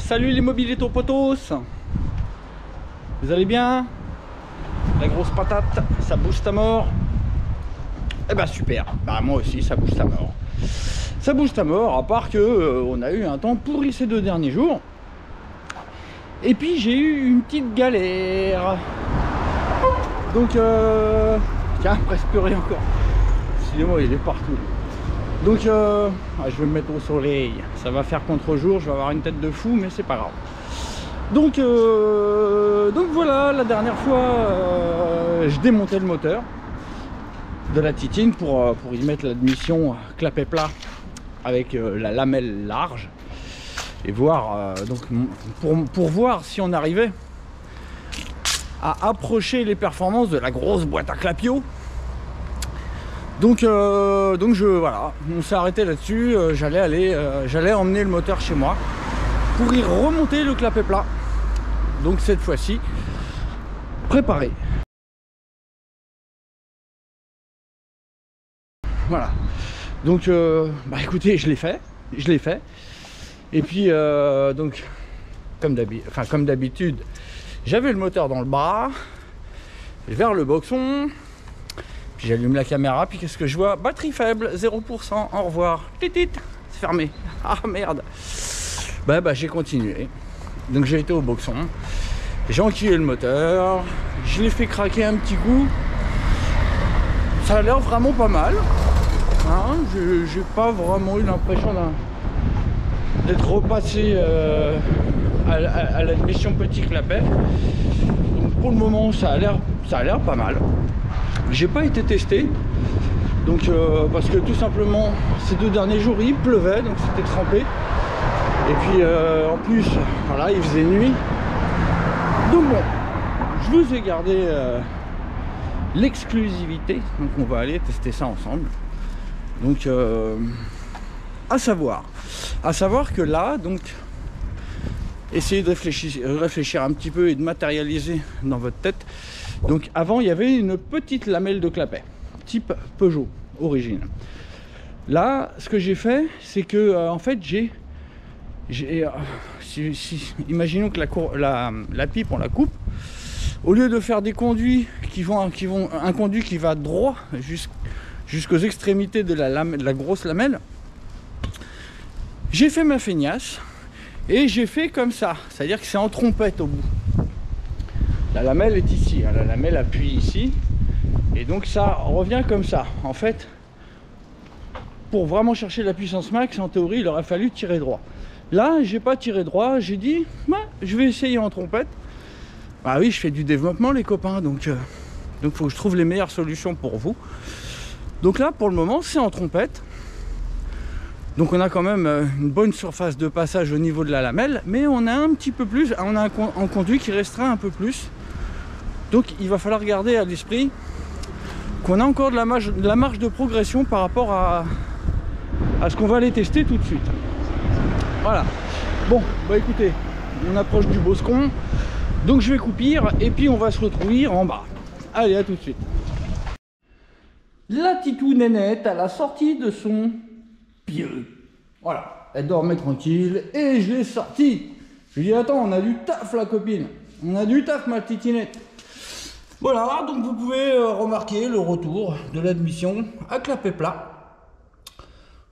Salut les mobiletos potos. Vous allez bien? La grosse patate, ça booste à mort. Eh ben super, bah moi aussi ça booste à mort. Ça booste à mort, à part que on a eu un temps pourri ces 2 derniers jours. Et puis j'ai eu une petite galère. Donc tiens, presque rien encore. Excusez-moi, il est partout. Donc je vais me mettre au soleil. Ça va faire contre-jour, je vais avoir une tête de fou, mais c'est pas grave. Donc voilà, la dernière fois je démontais le moteur de la Titine pour y mettre l'admission clapet plat avec la lamelle large et voir donc pour voir si on arrivait à approcher les performances de la grosse boîte à clapio. Donc voilà, on s'est arrêté là-dessus. J'allais emmener le moteur chez moi pour y remonter le clapet plat. Donc cette fois-ci, préparé. Voilà. Donc bah écoutez, je l'ai fait. Et puis donc comme d'habitude, j'avais le moteur dans le bras, vers le boxon. Puis j'allume la caméra, puis qu'est-ce que je vois? Batterie faible, 0%, au revoir. Titit, c'est fermé. Ah merde. Bah j'ai continué. Donc j'ai été au boxon. J'ai enquillé le moteur. Je l'ai fait craquer un petit coup. Ça a l'air vraiment pas mal. Hein, j'ai pas vraiment eu l'impression d'être repassé à l'admission petit clapet. Donc pour le moment ça a l'air pas mal. J'ai pas été testé, donc parce que tout simplement ces 2 derniers jours il pleuvait, donc c'était trempé. Et puis en plus voilà, il faisait nuit. Donc bon, je vous ai gardé l'exclusivité, donc on va aller tester ça ensemble. Donc à savoir que là, donc essayez de réfléchir un petit peu et de matérialiser dans votre tête. Donc avant il y avait une petite lamelle de clapet type Peugeot origine. Là ce que j'ai fait, c'est que en fait imaginons que la pipe on la coupe, au lieu de faire des conduits un conduit qui va droit jusqu'aux extrémités de la grosse lamelle, j'ai fait ma feignasse et j'ai fait comme ça, c'est à dire que c'est en trompette au bout. La lamelle est ici, hein, la lamelle appuie ici, et donc ça revient comme ça. En fait, pour vraiment chercher la puissance max, en théorie, il aurait fallu tirer droit. Là, j'ai pas tiré droit, j'ai dit, bah, je vais essayer en trompette. Bah oui, je fais du développement, les copains, donc faut que je trouve les meilleures solutions pour vous. Donc là, pour le moment, c'est en trompette. Donc on a quand même une bonne surface de passage au niveau de la lamelle, mais on a un petit peu plus, on a un conduit qui restreint un peu plus. Donc il va falloir garder à l'esprit qu'on a encore de la marge de progression par rapport à ce qu'on va aller tester tout de suite. Voilà. Bon, bah écoutez, on approche du Boscon, donc je vais coupir et puis on va se retrouver en bas. Allez, à tout de suite. La Titou Nénette à la sortie de son pieu. Voilà, elle dormait tranquille et je l'ai sortie. Je lui ai dit, attends, on a du taf la copine. On a du taf ma titinette. Voilà, donc vous pouvez remarquer le retour de l'admission à clapet plat.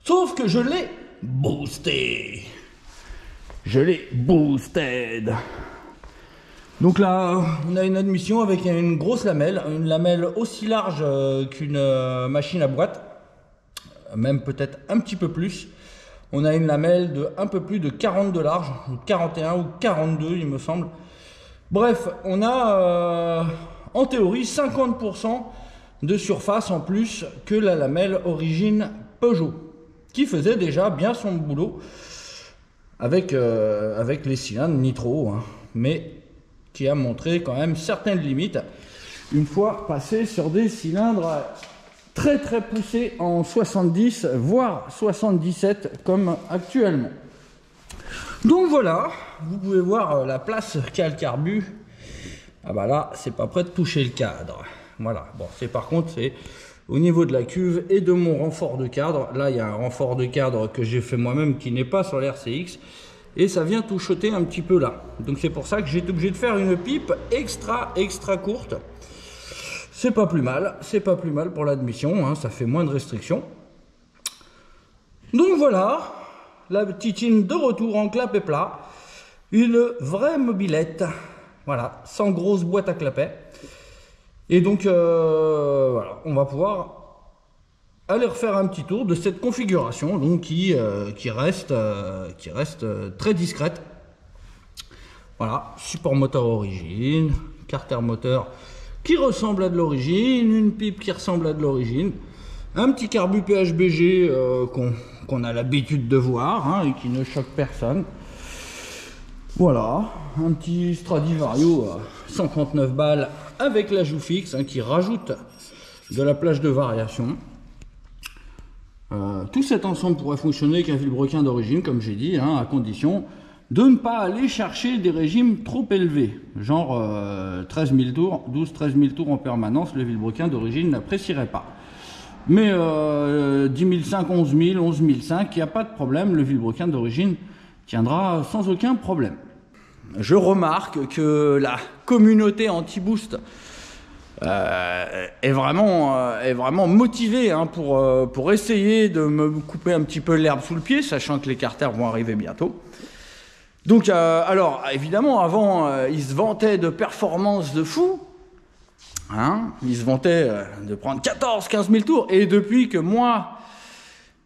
Sauf que je l'ai boosté. Je l'ai boosted. Donc là, on a une admission avec une grosse lamelle. Une lamelle aussi large qu'une machine à boîte. Même peut-être un petit peu plus. On a une lamelle de un peu plus de 40 de large. 41 ou 42 il me semble. Bref, on a... en théorie, 50% de surface en plus que la lamelle origine Peugeot, qui faisait déjà bien son boulot avec les cylindres nitro, hein, mais qui a montré quand même certaines limites une fois passé sur des cylindres très poussés en 70 voire 77 comme actuellement. Donc voilà, vous pouvez voir la place qu'a le carbu. Ah bah là, c'est pas prêt de toucher le cadre. Voilà, bon, par contre, c'est au niveau de la cuve et de mon renfort de cadre. Là, il y a un renfort de cadre que j'ai fait moi-même qui n'est pas sur l'RCX, et ça vient tout choter un petit peu là. Donc c'est pour ça que j'ai été obligé de faire une pipe extra courte. C'est pas plus mal pour l'admission, hein, ça fait moins de restrictions. Donc voilà, la Titine de retour en clapet plat, une vraie mobilette, voilà, sans grosse boîte à clapet. Et donc voilà, on va pouvoir aller refaire un petit tour de cette configuration, donc qui reste très discrète. Voilà, support moteur origine, carter moteur qui ressemble à de l'origine, une pipe qui ressemble à de l'origine, un petit carbu PHBG qu'on a l'habitude de voir, hein, et qui ne choque personne. Voilà, un petit Stradivario à 139 balles avec l'ajout fixe, hein, qui rajoute de la plage de variation. Tout cet ensemble pourrait fonctionner avec un vilebrequin d'origine, comme j'ai dit, hein, à condition de ne pas aller chercher des régimes trop élevés, genre 13 000 tours, 12-13 000 tours en permanence, le vilebrequin d'origine n'apprécierait pas. Mais 10 500, 11 000, 11 500, il n'y a pas de problème, le vilebrequin d'origine tiendra sans aucun problème. Je remarque que la communauté anti-boost est vraiment motivée, hein, pour essayer de me couper un petit peu l'herbe sous le pied, sachant que les carters vont arriver bientôt. Donc, alors, évidemment, avant, ils se vantaient de performances de fou. Hein, ils se vantaient de prendre 14-15 000 tours. Et depuis que moi,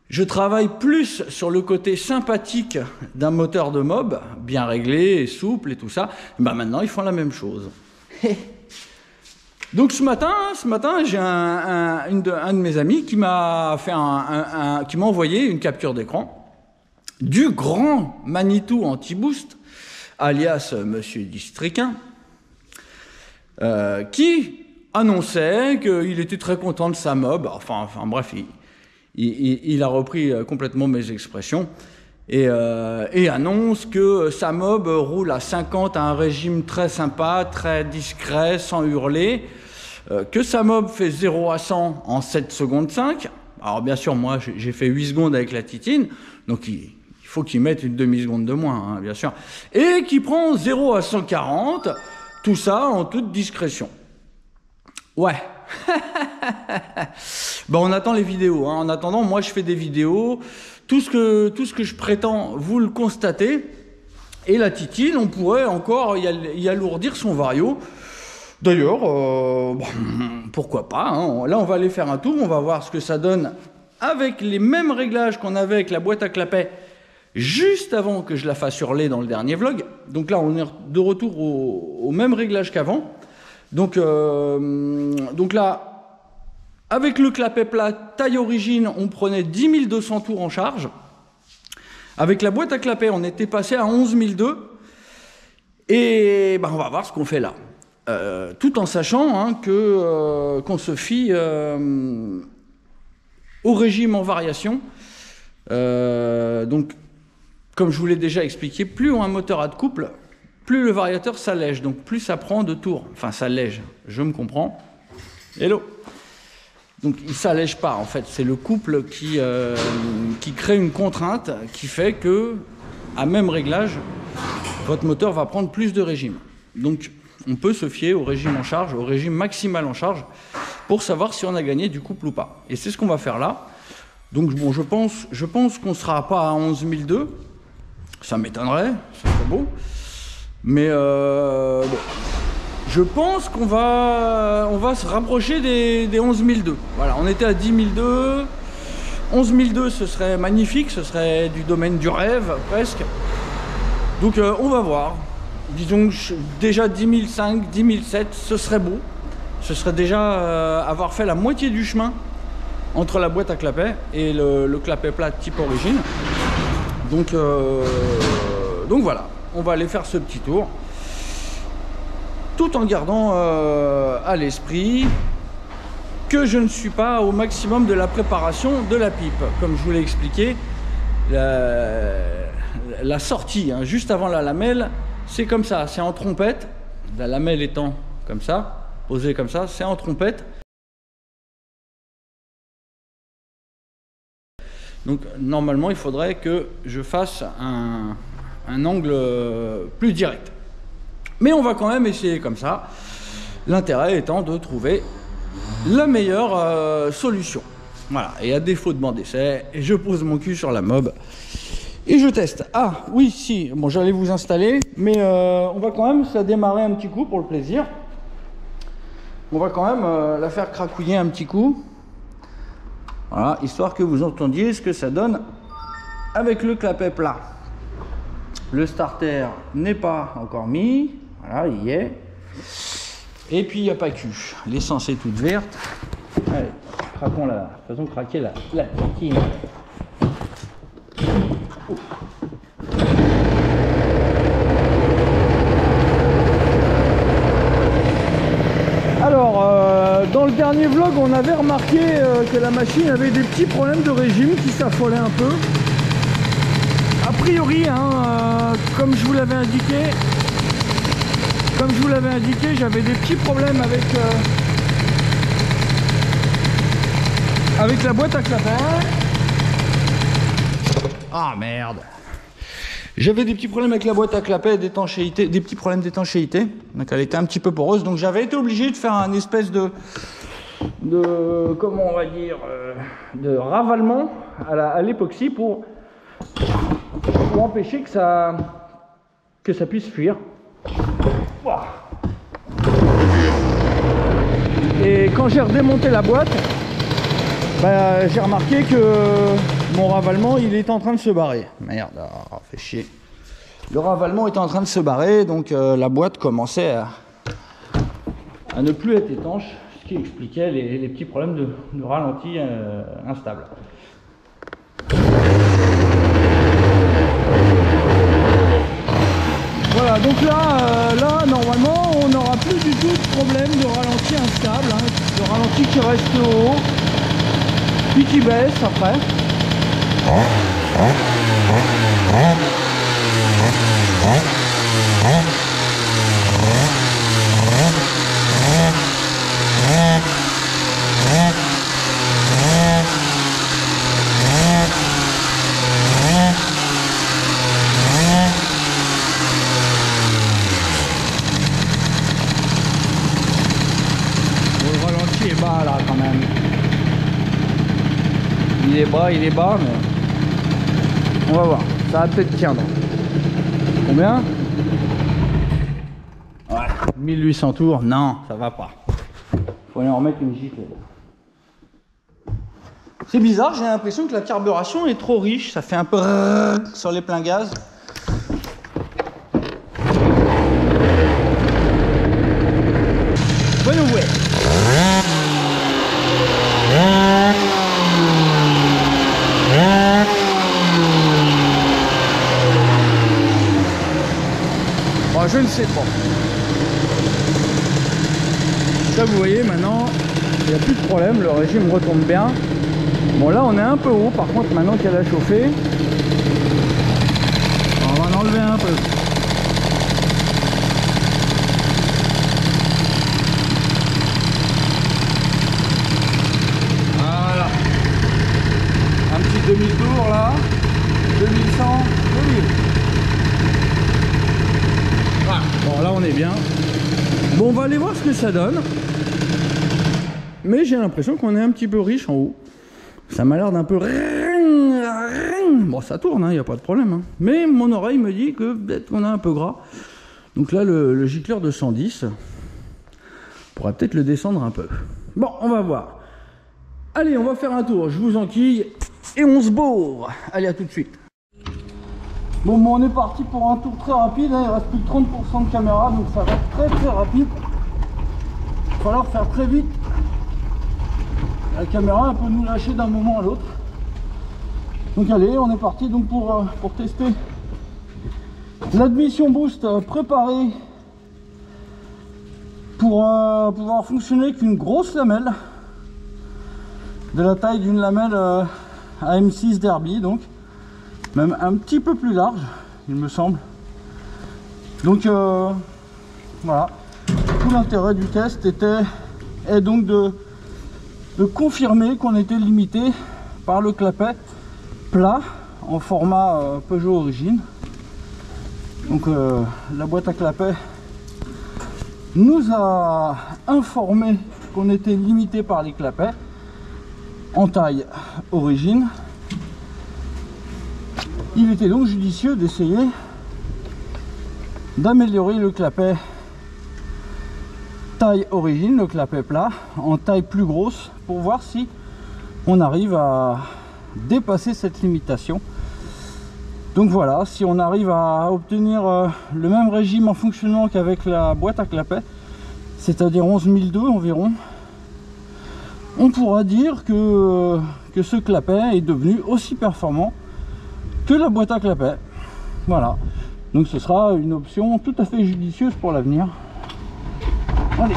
je travaille plus sur le côté sympathique d'un moteur de mob, bien réglé, et souple et tout ça, ben maintenant, ils font la même chose. Donc, ce matin j'ai un de mes amis qui m'a qui m'a envoyé une capture d'écran du grand Manitou anti-boost, alias Monsieur Distriquin, qui annonçait qu'il était très content de sa mob. Enfin bref, il a repris complètement mes expressions et annonce que sa mob roule à 50 à un régime très sympa, très discret, sans hurler, que sa mob fait 0 à 100 en 7 secondes 5. Alors bien sûr, moi j'ai fait 8 secondes avec la Titine, donc il faut qu'il mette une demi-seconde de moins, hein, bien sûr. Et qui prend 0 à 140, tout ça en toute discrétion. Ouais. Ben, on attend les vidéos, hein. En attendant, moi je fais des vidéos. Tout ce que je prétends, vous le constatez. Et la Titine, on pourrait encore y alourdir son vario. D'ailleurs, bon, pourquoi pas, hein. Là, on va aller faire un tour, on va voir ce que ça donne avec les mêmes réglages qu'on avait avec la boîte à clapet juste avant que je la fasse hurler dans le dernier vlog. Donc là, on est de retour au même réglage qu'avant. Donc là, avec le clapet plat taille origine, on prenait 10 200 tours en charge. Avec la boîte à clapet, on était passé à 11 200. Et ben, on va voir ce qu'on fait là. Tout en sachant, hein, qu'on se fie au régime en variation. Donc, comme je vous l'ai déjà expliqué, plus un moteur a de couple, plus le variateur s'allège, donc plus ça prend de tours. Enfin, s'allège, je me comprends. Hello. Donc, il ne s'allège pas, en fait. C'est le couple qui crée une contrainte qui fait que, à même réglage, votre moteur va prendre plus de régime. Donc, on peut se fier au régime en charge, au régime maximal en charge, pour savoir si on a gagné du couple ou pas. Et c'est ce qu'on va faire là. Donc, bon, je pense qu'on ne sera pas à 11 200. Ça m'étonnerait, ça serait beau. Mais bon, je pense qu'on va se rapprocher des 11 200. Voilà, on était à 10 200. 11 200, ce serait magnifique, ce serait du domaine du rêve, presque. Donc, on va voir. Disons déjà 10 500, 10 700, ce serait beau. Ce serait déjà avoir fait la moitié du chemin entre la boîte à clapet et le clapet plat type origine. Donc voilà, on va aller faire ce petit tour, tout en gardant à l'esprit que je ne suis pas au maximum de la préparation de la pipe. Comme je vous l'ai expliqué, la sortie, hein, juste avant la lamelle, c'est comme ça, c'est en trompette, la lamelle étant comme ça, posée comme ça, c'est en trompette. Donc normalement, il faudrait que je fasse un angle plus direct. Mais on va quand même essayer comme ça, l'intérêt étant de trouver la meilleure solution. Voilà, et à défaut de banc d'essai, je pose mon cul sur la mob et je teste. Ah oui, si, bon, j'allais vous installer, mais on va quand même ça démarrer un petit coup pour le plaisir. On va quand même la faire cracouiller un petit coup. Voilà, histoire que vous entendiez ce que ça donne avec le clapet plat. Le starter n'est pas encore mis. Voilà, il y est. Et puis il n'y a pas que. L'essence est toute verte. Allez, craquons la. Faisons craquer la petite. Alors, dans le dernier vlog, on avait remarqué que la machine avait des petits problèmes de régime qui s'affolaient un peu. A priori, hein, comme je vous l'avais indiqué, j'avais des petits problèmes avec la boîte à clapet. Ah merde! J'avais des petits problèmes avec la boîte à clapet, d'étanchéité, des petits problèmes d'étanchéité. Donc elle était un petit peu poreuse. Donc j'avais été obligé de faire un espèce de comment on va dire, de ravalement à l'époxy pour empêcher que ça puisse fuir. Et quand j'ai redémonté la boîte, bah, j'ai remarqué que mon ravalement il est en train de se barrer. Merde, oh, fait chier. Le ravalement était en train de se barrer, donc la boîte commençait à ne plus être étanche, ce qui expliquait les petits problèmes de ralenti instable. Voilà, donc là normalement on n'aura plus du tout de problème de ralenti instable, hein, de ralenti qui reste haut, puis qui baisse après. Le ralenti est bas là quand même. Il est bas, mais on va voir. Ça va peut-être tiendre. Combien? Ouais, 1800 tours. Non, ça va pas. Faut aller en remettre une giclée. C'est bizarre, j'ai l'impression que la carburation est trop riche. Ça fait un peu sur les pleins gaz. Bonne nouvelle. Bon, je ne sais pas. Ça, vous voyez, maintenant, il n'y a plus de problème, le régime retombe bien. Bon, là, on est un peu haut, par contre, maintenant qu'elle a chauffé, on va en enlever un peu. Voilà. Un petit demi-tour, là. 2100, 2000. Voilà. Bon, là, on est bien. Bon, on va aller voir ce que ça donne. Mais j'ai l'impression qu'on est un petit peu riche en haut. Ça m'a l'air d'un peu... Bon, ça tourne, il n'y a pas de problème. Hein. Mais mon oreille me dit que peut-être qu'on a un peu gras. Donc là, le gicleur de 110, on pourrait peut-être le descendre un peu. Bon, on va voir. Allez, on va faire un tour. Je vous enquille et on se bourre. Allez, à tout de suite. Bon, on est parti pour un tour très rapide. Hein. Il reste plus de 30% de caméra, donc ça va être très très rapide. Il va falloir faire très vite. La caméra peut nous lâcher d'un moment à l'autre. Donc allez, on est parti donc pour tester l'admission boost préparée pour pouvoir fonctionner avec une grosse lamelle de la taille d'une lamelle AM6 Derby, donc même un petit peu plus large, il me semble. Donc voilà, tout l'intérêt du test est donc de confirmer qu'on était limité par le clapet plat en format Peugeot Origine. Donc la boîte à clapet nous a informé qu'on était limité par les clapets en taille origine. Il était donc judicieux d'essayer d'améliorer le clapet taille origine, le clapet plat, en taille plus grosse pour voir si on arrive à dépasser cette limitation. Donc voilà, si on arrive à obtenir le même régime en fonctionnement qu'avec la boîte à clapet, c'est-à-dire 11002 environ, on pourra dire que ce clapet est devenu aussi performant que la boîte à clapet. Voilà, donc ce sera une option tout à fait judicieuse pour l'avenir. Allez.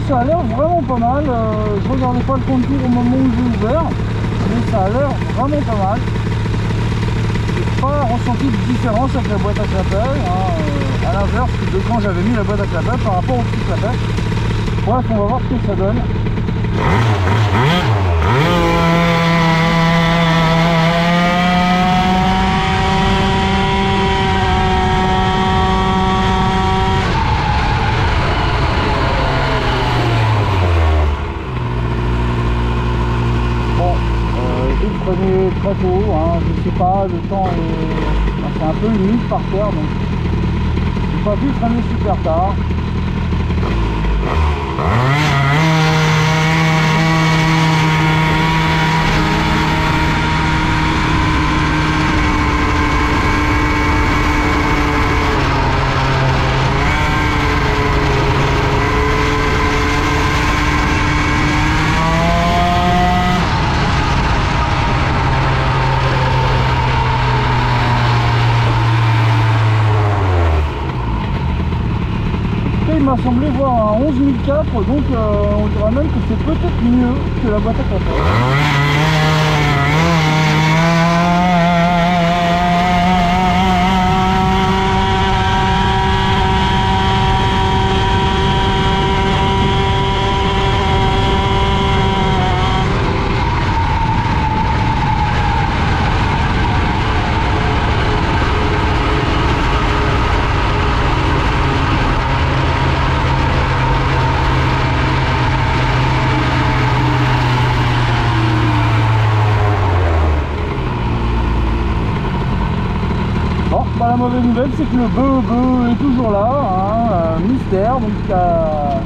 Ça a l'air vraiment pas mal. Je regardais pas le contour au moment où j'ai ouvert, mais ça a l'air vraiment pas mal. J'ai pas ressenti de différence avec la boîte à clapet, hein, à l'inverse de quand j'avais mis la boîte à clapet par rapport au petit clapet. Bref, on va voir ce que ça donne. Très tôt, hein, je sais pas, le temps est... c'est un peu humide par terre, donc j'ai pas pu freiner super tard. Il m'a semblé voir un 11004, donc on dirait même que c'est peut-être mieux que la boîte à clapet. La mauvaise nouvelle, c'est que le beu est toujours là, hein, mystère, donc à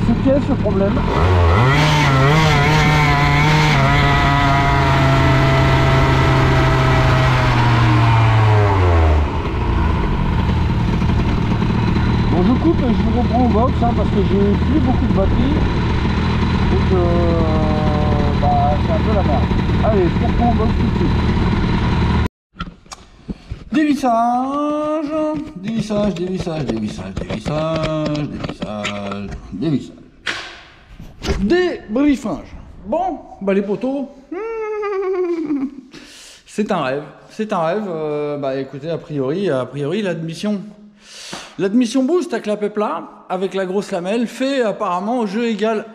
ce qu'est ce problème. Bon, je coupe et je vous reprends au box, hein, parce que j'ai plus beaucoup de batterie, donc c'est un peu la merde. Allez, je reprends, on bosse tout de suite. Dévissage, dévissage, dévissage, dévissage, dévissage, dévissage, dévissage. Débriefage. Bon, bah les poteaux, c'est un rêve, c'est un rêve. Bah écoutez, a priori l'admission boost à clapet plat avec la grosse lamelle fait apparemment jeu égal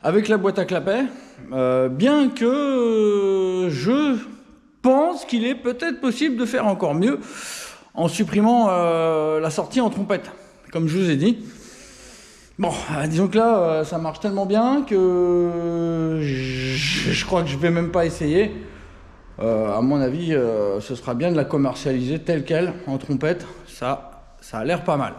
avec la boîte à clapet, bien que je pense qu'il est peut-être possible de faire encore mieux en supprimant la sortie en trompette, comme je vous ai dit. Bon, disons que là, ça marche tellement bien que je crois que je vais même pas essayer. À mon avis, ce sera bien de la commercialiser telle qu'elle, en trompette. Ça a l'air pas mal.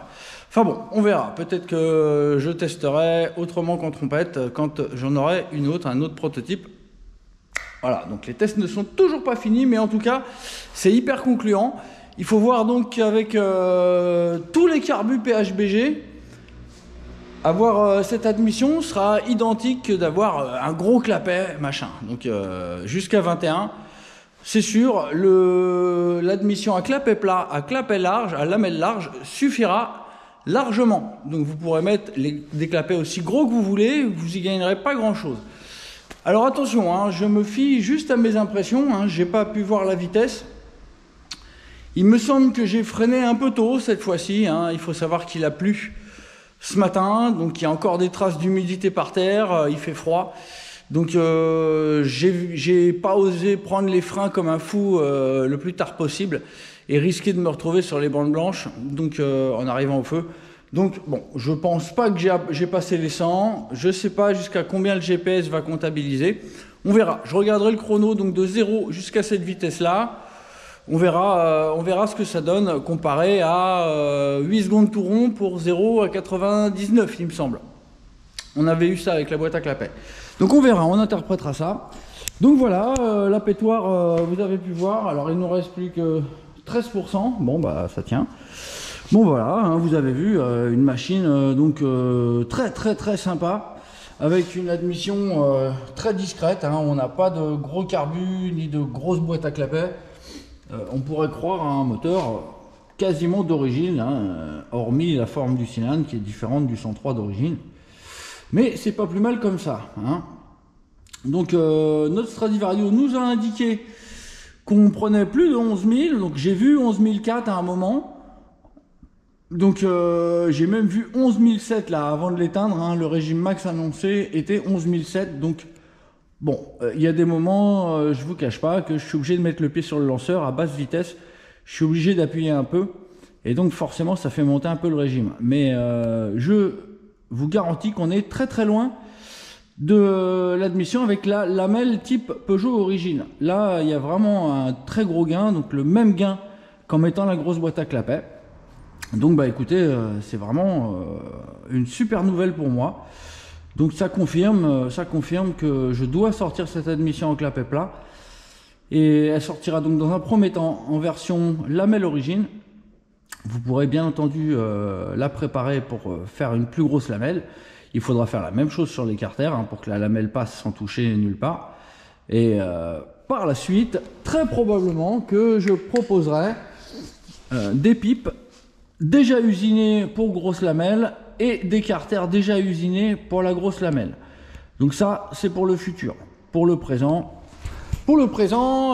Enfin bon, on verra. Peut-être que je testerai autrement qu'en trompette quand j'en aurai un autre prototype. Voilà, donc les tests ne sont toujours pas finis, mais en tout cas, c'est hyper concluant. Il faut voir donc qu'avec tous les carbus PHBG, avoir cette admission sera identique que d'avoir un gros clapet, machin. Donc jusqu'à 21, c'est sûr, l'admission à clapet plat, à clapet large, à lamelle large suffira largement. Donc vous pourrez mettre des clapets aussi gros que vous voulez, vous y gagnerez pas grand-chose. Alors attention, hein, je me fie juste à mes impressions, hein, j'ai pas pu voir la vitesse. Il me semble que j'ai freiné un peu tôt cette fois-ci, hein. Il faut savoir qu'il a plu ce matin, donc il y a encore des traces d'humidité par terre, il fait froid. Donc j'ai pas osé prendre les freins comme un fou le plus tard possible et risquer de me retrouver sur les bandes blanches, donc en arrivant au feu. Donc bon, je pense pas que j'ai passé les 100, je sais pas jusqu'à combien le GPS va comptabiliser. On verra, je regarderai le chrono donc de 0 jusqu'à cette vitesse-là. On verra ce que ça donne comparé à 8 secondes tout rond pour 0 à 99, il me semble. On avait eu ça avec la boîte à clapet. Donc on verra, on interprétera ça. Donc voilà, la pétoire, vous avez pu voir. Alors il ne nous reste plus que 13%. Bon bah ça tient. Bon voilà, hein, vous avez vu une machine donc très sympa. Avec une admission très discrète. Hein, on n'a pas de gros carbu ni de grosses boîtes à clapet. On pourrait croire à un moteur quasiment d'origine, hein, hormis la forme du cylindre qui est différente du 103 d'origine. Mais c'est pas plus mal comme ça. Hein. Donc notre Stradivario nous a indiqué qu'on prenait plus de 11 000. Donc j'ai vu 11 004 à un moment. Donc j'ai même vu 11 007 là avant de l'éteindre. Hein, le régime max annoncé était 11 007. Donc bon, il y a des moments, je vous cache pas, que je suis obligé de mettre le pied sur le lanceur à basse vitesse. Je suis obligé d'appuyer un peu. Et donc forcément, ça fait monter un peu le régime. Mais je vous garantis qu'on est très loin de l'admission avec la lamelle type Peugeot Origine. Là, il y a vraiment un très gros gain. Donc le même gain qu'en mettant la grosse boîte à clapet. Donc bah écoutez, c'est vraiment une super nouvelle pour moi. Donc ça confirme que je dois sortir cette admission en clapet plat. Et elle sortira donc dans un premier temps en version lamelle origine. Vous pourrez bien entendu la préparer pour faire une plus grosse lamelle. Il faudra faire la même chose sur les carters hein, pour que la lamelle passe sans toucher nulle part. Et par la suite, très probablement que je proposerai des pipes déjà usinées pour grosse lamelle et des carters déjà usinés pour la grosse lamelle. Donc ça, c'est pour le futur. Pour le présent,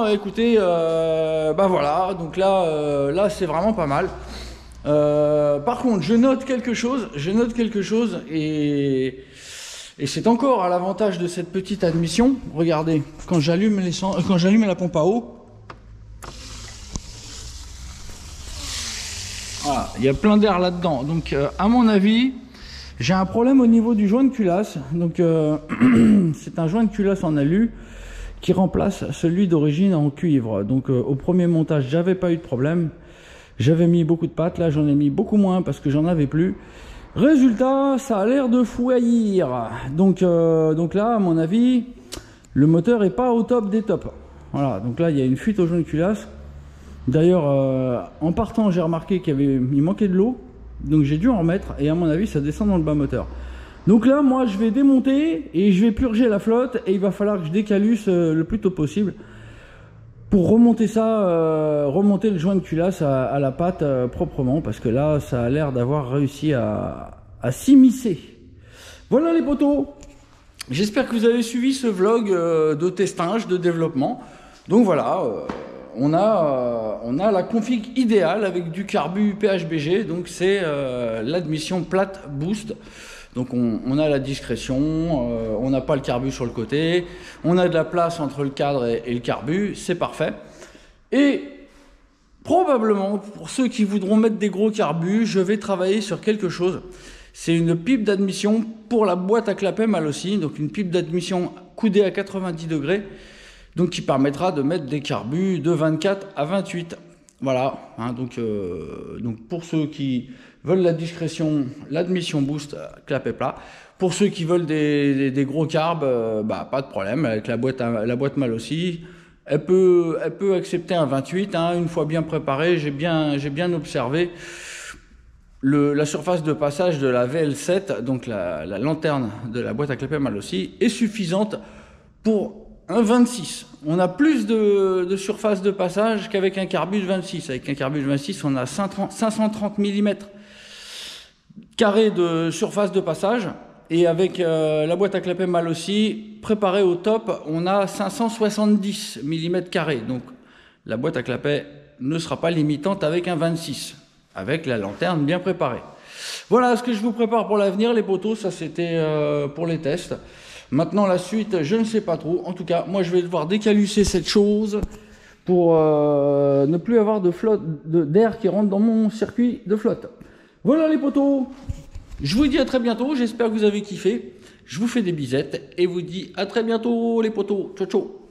écoutez, bah voilà. Donc là, c'est vraiment pas mal. Par contre, je note quelque chose et c'est encore à l'avantage de cette petite admission. Regardez, quand j'allume la pompe à eau, voilà, il y a plein d'air là-dedans. Donc, à mon avis, j'ai un problème au niveau du joint de culasse. Donc, c'est un joint de culasse en alu qui remplace celui d'origine en cuivre. Donc, au premier montage, j'avais pas eu de problème. J'avais mis beaucoup de pâte. Là, j'en ai mis beaucoup moins parce que j'en avais plus. Résultat, ça a l'air de fouillir. Donc là, à mon avis, le moteur est pas au top des tops. Voilà. Donc là, il y a une fuite au joint de culasse. D'ailleurs, en partant, j'ai remarqué qu'il manquait de l'eau, donc j'ai dû en remettre, et à mon avis, ça descend dans le bas moteur. Donc là, moi, je vais démonter et je vais purger la flotte et il va falloir que je décalusse le plus tôt possible pour remonter ça, remonter le joint de culasse à la pâte proprement, parce que là, ça a l'air d'avoir réussi à s'immiscer. Voilà les potos. J'espère que vous avez suivi ce vlog de testage, de développement. Donc voilà, on a la config idéale avec du carbu PHBG, donc c'est l'admission plate boost. Donc on a la discrétion, on n'a pas le carbu sur le côté, on a de la place entre le cadre et le carbu, c'est parfait. Et probablement, pour ceux qui voudront mettre des gros carbus, je vais travailler sur quelque chose. C'est une pipe d'admission pour la boîte à clapet mal aussi, donc une pipe d'admission coudée à 90 degrés, donc qui permettra de mettre des carbus de 24 à 28. Voilà, hein, donc pour ceux qui veulent la discrétion, l'admission boost clapet plat. Pour ceux qui veulent des gros carbs, pas de problème, avec la boîte mal aussi. Elle peut accepter un 28, hein, une fois bien préparée. J'ai bien observé la surface de passage de la VL7, donc la lanterne de la boîte à clapet mal aussi, est suffisante pour un 26. On a plus de surface de passage qu'avec un carbu de 26. Avec un carbu de 26, on a 530 mm carré de surface de passage. Et avec la boîte à clapet mal aussi, préparée au top, on a 570 mm carrés. Donc la boîte à clapet ne sera pas limitante avec un 26, avec la lanterne bien préparée. Voilà ce que je vous prépare pour l'avenir, les potos. Ça, c'était pour les tests. Maintenant, la suite, je ne sais pas trop. En tout cas, moi, je vais devoir décalusser cette chose pour ne plus avoir de flotte, d'air qui rentre dans mon circuit de flotte. Voilà, les potos. Je vous dis à très bientôt. J'espère que vous avez kiffé. Je vous fais des bisettes et vous dis à très bientôt, les potos. Ciao, ciao.